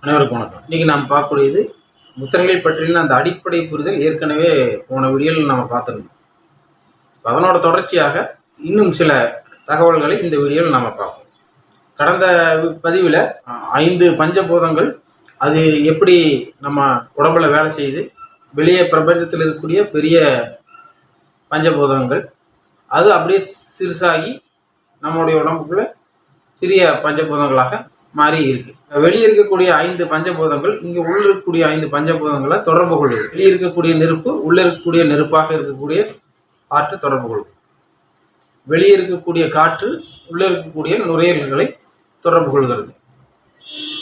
அனைவருக்கும் வணக்கம். இன்றைக்கி நாம் பார்க்கக்கூடியது முத்திரைகள் பற்றின அந்த அடிப்படை புரிதல் ஏற்கனவே போன வீடியோவில் நம்ம பார்த்துருந்தோம். அதனோட தொடர்ச்சியாக இன்னும் சில தகவல்களை இந்த வீடியோவில் நம்ம பார்ப்போம். கடந்த பதிவில் 5 பஞ்சபூதங்கள் அது எப்படி நம்ம உடம்புல வேலை செய்யுது, வெளியே பிரபஞ்சத்தில் இருக்கக்கூடிய பெரிய பஞ்சபூதங்கள் அது அப்படியே சிறுசாகி நம்முடைய உடம்புக்குள்ள சிறிய பஞ்சபூதங்களாக மாறி இருக்கு. வெளியே இருக்கக்கூடிய 5 பஞ்சபூதங்கள் இங்கே உள்ள இருக்கக்கூடிய 5 பஞ்சபூதங்களை தொடர்பு கொள்ளுது. வெளியே இருக்கக்கூடிய நெருப்பு உள்ள இருக்கக்கூடிய நெருப்பாக இருக்கக்கூடிய காற்று தொடர்பு கொள்ளுது. வெளியே இருக்கக்கூடிய காற்று உள்ள இருக்கக்கூடிய நுரையீரல்களை தொடர்பு கொள்கிறது.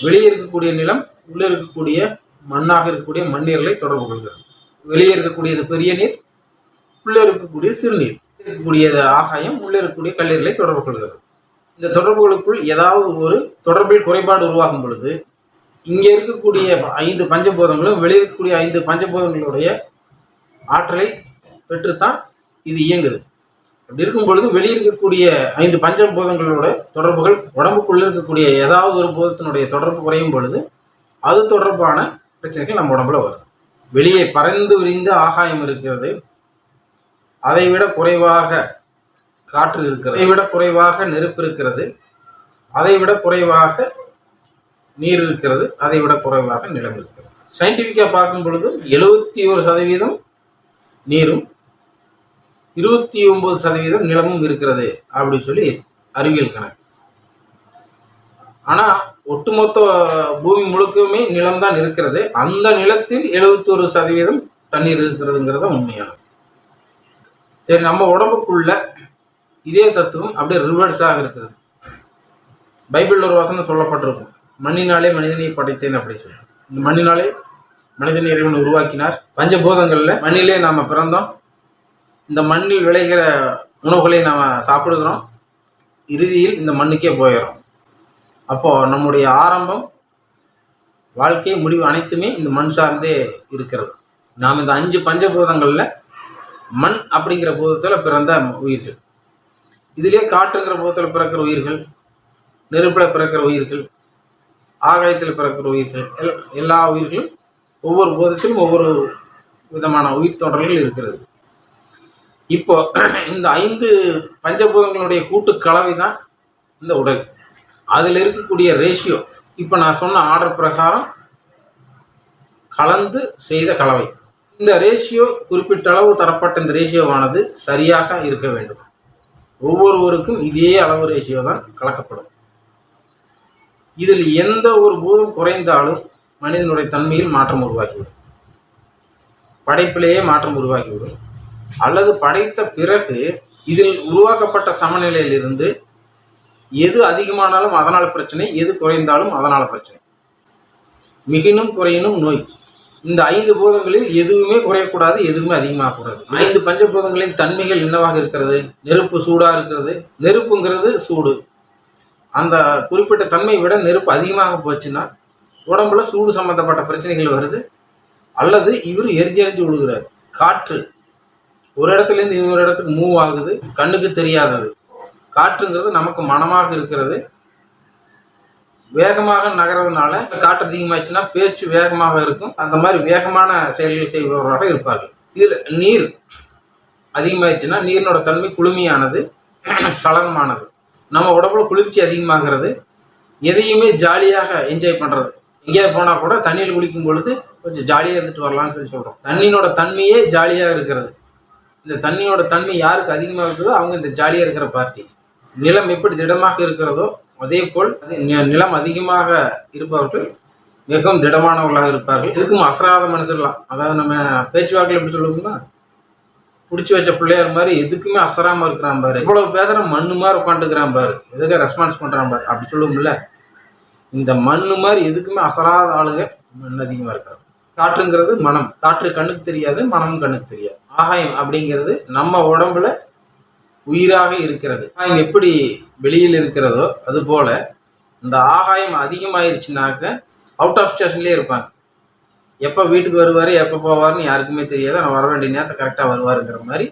வெளியே இருக்கக்கூடிய நிலம் உள்ள இருக்கக்கூடிய மண்ணாக இருக்கக்கூடிய மண்ணீரலை தொடர்பு கொள்கிறது. வெளியே இருக்கக்கூடியது பெரிய நீர், உள்ளே இருக்கக்கூடிய சிறுநீர், இருக்கக்கூடியது ஆகாயம், உள்ளே இருக்கக்கூடிய கல்லீரலை தொடர்பு கொள்கிறது. இந்த தொடர்புகளுக்குள் ஏதாவது ஒரு தொடர்பில் குறைபாடு உருவாகும் பொழுது இங்கே இருக்கக்கூடிய 5 பஞ்சபூதங்களும் வெளியே இருக்கக்கூடிய 5 பஞ்சபூதங்களுடைய ஆற்றலை பெற்றுத்தான் இது இயங்குது. அப்படி இருக்கும் பொழுது வெளியே இருக்கக்கூடிய 5 பஞ்சபூதங்களோட தொடர்புகள் உடம்புக்குள்ளே இருக்கக்கூடிய ஏதாவது ஒரு பூதத்தினுடைய தொடர்பு குறையும் பொழுது அது தொடர்பான பிரச்சனைகள் நம்ம உடம்புல வரும். வெளியே பறந்து விரிந்த ஆகாயம் இருக்கிறது, அதை விட குறைவாக காற்று இருக்கிறது, அதை விட குறைவாக நெருப்பு இருக்கிறது, அதை விட குறைவாக நீர் இருக்கிறது, அதை விட குறைவாக நிலம் இருக்கிறது. சயின்டிஃபிக்காக பார்க்கும் பொழுது 71% நீரும் 29% நிலமும் இருக்கிறது அப்படின்னு சொல்லி அறிவியல் கணக்கு. ஆனால் ஒட்டுமொத்த பூமி முழுக்கவுமே நிலம்தான் இருக்கிறது. அந்த நிலத்தில் 71% தண்ணீர் இருக்கிறதுங்கிறத உண்மையானது. சரி, நம்ம உடம்புக்குள்ள இதே தத்துவம் அப்படியே ரிவர்ஸாக இருக்கிறது. பைபிளில் ஒரு வசனம் சொல்லப்பட்டிருக்கும், மண்ணினாலே மனிதனை படைத்தேன் அப்படின்னு சொல்லி. இந்த மண்ணினாலே மனிதனை இறைவன் உருவாக்கினார். பஞ்சபூதங்களில் மண்ணிலே நாம் பிறந்தோம். இந்த மண்ணில் விளைகிற உணவுகளை நாம் சாப்பிடுகிறோம். இறுதியில் இந்த மண்ணுக்கே போயிடும். அப்போது நம்முடைய ஆரம்பம், வாழ்க்கை, முடிவு அனைத்துமே இந்த மண் சார்ந்தே இருக்கிறது. நாம் இந்த 5 பஞ்சபூதங்களில் மண் அப்படிங்கிற பூதத்தில் பிறந்த உயிர்கள், இதிலே காற்றுங்கிற பூதத்தில் பிறக்கிற உயிர்கள், நெருப்பில் பிறக்கிற உயிர்கள், ஆகாயத்தில் பிறக்கிற உயிர்கள், எல்லா உயிர்களும் ஒவ்வொரு பூதத்திலும் ஒவ்வொரு விதமான உயிர் தொடர்கள் இருக்கிறது. இப்போ இந்த 5 பஞ்சபூதங்களுடைய கூட்டு கலவை தான் இந்த உடல். அதில் இருக்கக்கூடிய ரேஷியோ இப்போ நான் சொன்ன ஆர்டர் பிரகாரம் கலந்து செய்த கலவை. இந்த ரேஷியோ குறிப்பிட்ட அளவு தரப்பட்ட இந்த ரேஷியோவானது சரியாக இருக்க வேண்டும். ஒவ்வொருவருக்கும் இதே அளவு ரேஷியோ தான் கலக்கப்படும். இதில் எந்த ஒரு பூதம் குறைந்தாலும் மனிதனுடைய தன்மையில் மாற்றம் உருவாகிவிடும், படைப்பிலேயே மாற்றம் உருவாகிவிடும். அல்லது படைத்த பிறகு இதில் உருவாக்கப்பட்ட சமநிலையிலிருந்து எது அதிகமானாலும் அதனால் பிரச்சனை, எது குறைந்தாலும் அதனால் பிரச்சனை. மிகினும் குறையினும் நோய். இந்த 5 பூதங்களில் எதுவுமே குறையக்கூடாது, எதுவுமே அதிகமாகக்கூடாது. 5 பஞ்சபூதங்களின் தன்மைகள் என்னவாக இருக்கிறது? நெருப்பு சூடாக இருக்கிறது. நெருப்புங்கிறது சூடு. அந்த குறிப்பிட்ட தன்மை விட நெருப்பு அதிகமாக போச்சுன்னா உடம்புல சூடு சம்மந்தப்பட்ட பிரச்சனைகள் வருது. அல்லது இவர் எரிஞ்செறிஞ்சு விழுகிறார். காற்று ஒரு இடத்துலேருந்து இன்னொரு இடத்துக்கு மூவ் ஆகுது, கண்ணுக்கு தெரியாதது. காற்றுங்கிறது நமக்கு மனமாக இருக்கிறது. வேகமாக நகர்றதுனால காற்று அதிகமாகிடுச்சுன்னா பேச்சு வேகமாக இருக்கும். அந்த மாதிரி வேகமான செயல்கள் செய்பவர்களாக இருப்பார்கள். இதில் நீர் அதிகமாகிடுச்சுன்னா நீரினோட தன்மை குளுமையானது, சலனமானது. நம்ம உடம்புல குளிர்ச்சி அதிகமாகிறது. எதையுமே ஜாலியாக என்ஜாய் பண்ணுறது. எங்கேயாவது போனால் கூட தண்ணியில் குளிக்கும் பொழுது கொஞ்சம் ஜாலியாக இருந்துட்டு வரலான்னு சொல்லி சொல்கிறோம். தண்ணியோட தன்மையே ஜாலியாக இருக்கிறது. இந்த தண்ணியோட தன்மை யாருக்கு அதிகமாக இருக்குதோ அவங்க இந்த ஜாலியாக இருக்கிற பார்ட்டி. நிலம் எப்படி திடமாக இருக்கிறதோ அதே போல் நிலம் அதிகமாக இருப்பவர்கள் மிகவும் திடமானவர்களாக இருப்பார்கள். இதுக்கும் அசராத மனுஷர்லாம், அதாவது நம்ம பேச்சுவாக்கில் எப்படி சொல்லுவோம்னா பிடிச்சி வச்ச பிள்ளையார் மாதிரி எதுக்குமே அசராமல் இருக்கிறான் பாரு, இவ்வளவு பேசுகிற மண்ணு மாதிரி உட்காந்துக்கிறான் பாரு, எதுக்கு ரெஸ்பான்ஸ் பண்ணுறான் பாரு அப்படி சொல்லுவோம்ல. இந்த மண்ணு மாதிரி எதுக்குமே அசராத ஆளுங்க மண் அதிகமாக இருக்கிறாங்க. காற்றுங்கிறது மனம். காற்று கண்ணுக்கு தெரியாது, மனமும் கண்ணுக்கு தெரியாது. ஆகாயம் அப்படிங்கிறது நம்ம உடம்புல உயிராக இருக்கிறது. ஆகாயம் எப்படி வெளியில் இருக்கிறதோ அதுபோல் இந்த ஆகாயம் அதிகமாகிருச்சுனாக்க அவுட் ஆஃப் ஸ்டேஷன்லேயே இருப்பாங்க. எப்போ வீட்டுக்கு வருவார், எப்போ போவார்னு யாருக்குமே தெரியாது. ஆனால் வர வேண்டிய நேரத்தை கரெக்டாக வருவாருங்கிற மாதிரி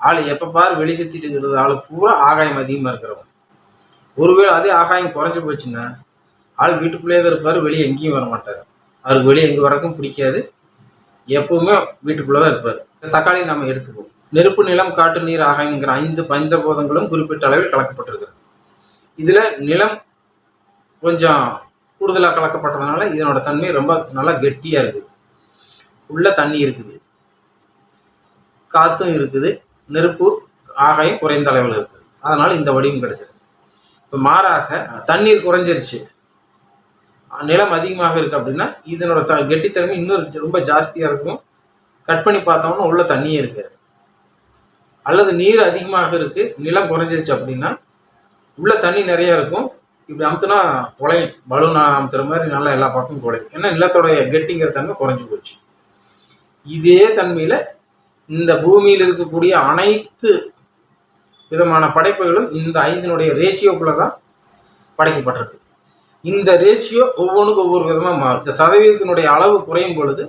ஆள் எப்போ பாரு வெளி சுற்றிட்டு இருக்கிறது ஆள் பூரா ஆகாயம் அதிகமாக இருக்கிறவங்க. ஒருவேளை அதே ஆகாயம் குறைஞ்சி போச்சுன்னா ஆள் வீட்டுக்குள்ளேயே தான் இருப்பார், வெளியே எங்கேயும் வர மாட்டார். அவருக்கு வெளியே எங்கே வரக்கும் பிடிக்காது, எப்பவுமே வீட்டுக்குள்ளே தான் இருப்பார். தக்காளி நம்ம எடுத்துக்குவோம். நெருப்பு, நிலம், காற்று, நீர், ஆகாயங்கிற 5 பஞ்சபூதங்களும் குறிப்பிட்ட அளவில் கலக்கப்பட்டிருக்கிறது. இதில் நிலம் கொஞ்சம் கூடுதலாக கலக்கப்பட்டதுனால இதனோட தன்மை ரொம்ப நல்லா கெட்டியாக இருக்குது. உள்ள தண்ணி இருக்குது, காற்றும் இருக்குது, நெருப்பு, ஆகாயம் குறைந்த அளவில் இருக்குது. அதனால் இந்த வடிவம் கிடைச்சிருக்கு. இப்போ மாறாக தண்ணீர் குறைஞ்சிருச்சு, நிலம் அதிகமாக இருக்குது அப்படின்னா இதனோட கெட்டித்தன்மை இன்னும் ரொம்ப ஜாஸ்தியாக இருக்கும். கட் பண்ணி பார்த்தோம்னா உள்ள தண்ணியே இருக்காது. அல்லது நீர் அதிகமாக இருக்குது, நிலம் குறைஞ்சிருச்சு அப்படின்னா உள்ள தண்ணி நிறையா இருக்கும். இப்படி அமுத்துனா குலையும், பலூன் அமுத்துற மாதிரி நல்லா எல்லா பக்கமும் குலையும். ஏன்னா நிலத்தோட கெட்டிங்கிற தன்மை குறைஞ்சி போச்சு. இதே தன்மையில் இந்த பூமியில் இருக்கக்கூடிய அனைத்து விதமான படைப்புகளும் இந்த 5 ரேஷியோக்குள்ளே தான் படைக்கப்பட்டிருக்கு. இந்த ரேஷியோ ஒவ்வொன்றுக்கும் ஒவ்வொரு விதமாக மாறும். இந்த சதவீதத்தினுடைய அளவு குறையும் பொழுது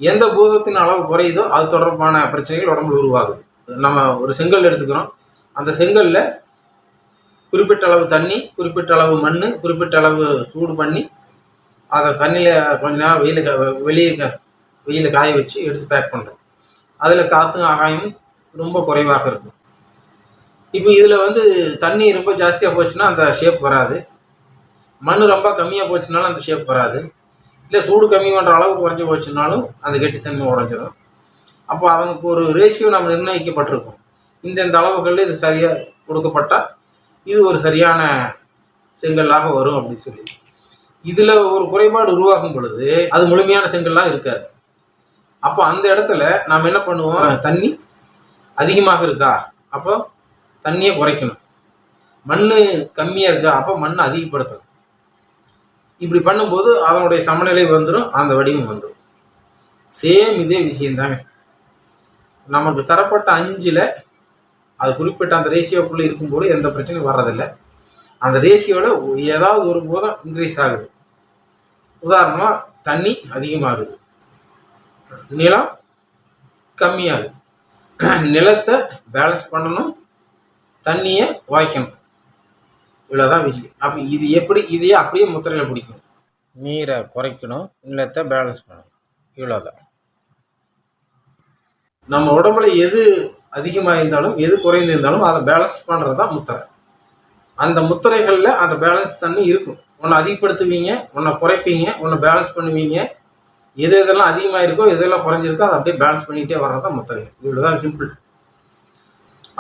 எந்த பூதத்தின் அளவு குறையுதோ அது தொடர்பான பிரச்சனைகள் உடம்புல உருவாகுது. நம்ம ஒரு செங்கல் எடுத்துக்கிறோம், அந்த செங்கலில் குறிப்பிட்ட அளவு தண்ணி, குறிப்பிட்ட அளவு மண், குறிப்பிட்ட அளவு சூடு பண்ணி அதை தண்ணியில் கொஞ்ச நேரம் வெயிலில் காய வச்சு எடுத்து பேக் பண்ணுறோம். அதில் காற்றும் ஆகாயமும் ரொம்ப குறைவாக இருக்கும். இப்போ இதில் தண்ணி ரொம்ப ஜாஸ்தியாக போச்சுன்னா அந்த ஷேப் வராது, மண் ரொம்ப கம்மியாக போச்சுனாலும் அந்த ஷேப் வராது, இல்லை சூடு கம்மி பண்ணுற அளவு குறைஞ்சி போச்சுனாலும் அந்த கெட்டித்தன்மை உடஞ்சிடும். அப்போ அவனுக்கு ஒரு ரேஷியோ நம்ம நிர்ணயிக்கப்பட்டிருக்கும். இந்த அளவுகளில் இது சரியாக கொடுக்கப்பட்டால் இது ஒரு சரியான செங்கல்லாக வரும் அப்படின்னு சொல்லி. இதில் ஒரு குறைபாடு உருவாகும் பொழுது அது முழுமையான செங்கல்லாம் இருக்காது. அப்போ அந்த இடத்துல நாம் என்ன பண்ணுவோம், தண்ணி அதிகமாக இருக்கா அப்போ தண்ணியை குறைக்கணும், மண் கம்மியாக இருக்கா அப்போ மண் அதிகப்படுத்தணும். இப்படி பண்ணும்போது அதனுடைய சமநிலை வந்துடும், அந்த வடிவம் வந்துடும். சேம் இதே விஷயந்தாங்க. நமக்கு தரப்பட்ட 5ல் அது குறிப்பிட்ட அந்த ரேஷியோக்குள்ளே இருக்கும்போது எந்த பிரச்சனையும் வர்றதில்லை. அந்த ரேஷியோவில் ஏதாவது ஒரு போதம் இன்க்ரீஸ் ஆகுது. உதாரணமாக தண்ணி அதிகமாகுது, நிலம் கம்மியாகுது. நிலத்தை பேலன்ஸ் பண்ணணும், தண்ணியை குறைக்கணும், இவ்வளோதான் விஷயம். அப்போ இது எப்படி, இதையே அப்படியே முத்திரையில் பிடிக்கணும். நீரை குறைக்கணும், நிலத்தை பேலன்ஸ் பண்ணணும், இவ்வளோதான். நம்ம உடம்புல எது அதிகமாக இருந்தாலும் எது குறைந்து இருந்தாலும் அதை பேலன்ஸ் பண்ணுறது தான் முத்திரை. அந்த முத்திரைகளில் அந்த பேலன்ஸ் தண்ணி இருக்கும். ஒன்று அதிகப்படுத்துவீங்க, ஒன்றை குறைப்பீங்க, ஒன்று பேலன்ஸ் பண்ணுவீங்க. எதெல்லாம் அதிகமாக இருக்கோ எதெல்லாம் குறைஞ்சிருக்கோ அதை அப்படியே பேலன்ஸ் பண்ணிக்கிட்டே வர்றது தான் முத்திரை. இவ்வளோ தான் சிம்பிள்.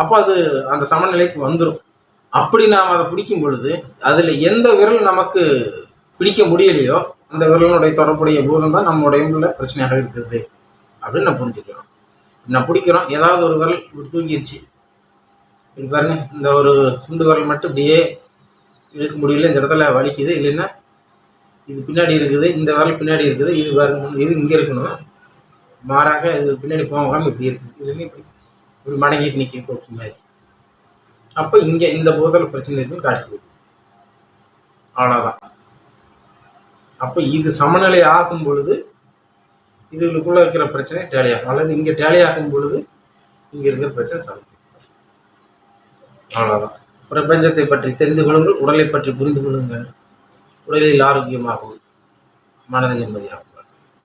அப்போ அது அந்த சமநிலைக்கு வந்துடும். அப்படி நாம் அதை பிடிக்கும் பொழுது அதில் எந்த விரல் நமக்கு பிடிக்க முடியலையோ அந்த விரலினுடைய தொடர்புடைய பூதம் தான் நம்ம உடம்புல பிரச்சனையாக இருக்குது அப்படின்னு நான் புரிஞ்சுக்கலாம். நான் பிடிக்கிறோம், ஏதாவது ஒரு விரல் இப்படி தூங்கிடுச்சு, இப்படி பாருங்க, இந்த ஒரு சுண்டு விரல் மட்டும் இப்படியே இழுக்க முடியல, இந்த இடத்துல வலிக்குது, இல்லைன்னா இது பின்னாடி இருக்குது, இந்த விரல் பின்னாடி இருக்குது, இது பாருங்க, இது இங்கே இருக்கணும், மாறாக இது பின்னாடி போகாமல் இப்படி இருக்குது, இல்லைன்னா இப்படி இப்படி மடங்கிட்டு நிற்க கோக்கி மாதிரி. அப்போ இங்கே இந்த போதில் பிரச்சனை இருக்குன்னு காட்டிக்குது, அவ்வளோதான். அப்போ இது சமநிலை ஆகும் பொழுது இதுக்குள்ளே இருக்கிற பிரச்சனை டேலியாகும், அல்லது இங்கே டேலியாகும் பொழுது இங்கே இருக்கிற பிரச்சனை சால்வ். அவ்வளோதான். பிரபஞ்சத்தை பற்றி தெரிந்து கொள்ளுங்கள், உடலை பற்றி புரிந்து கொள்ளுங்கள். உடலில் ஆரோக்கியமாகும், மனதில் நிம்மதியாகும்.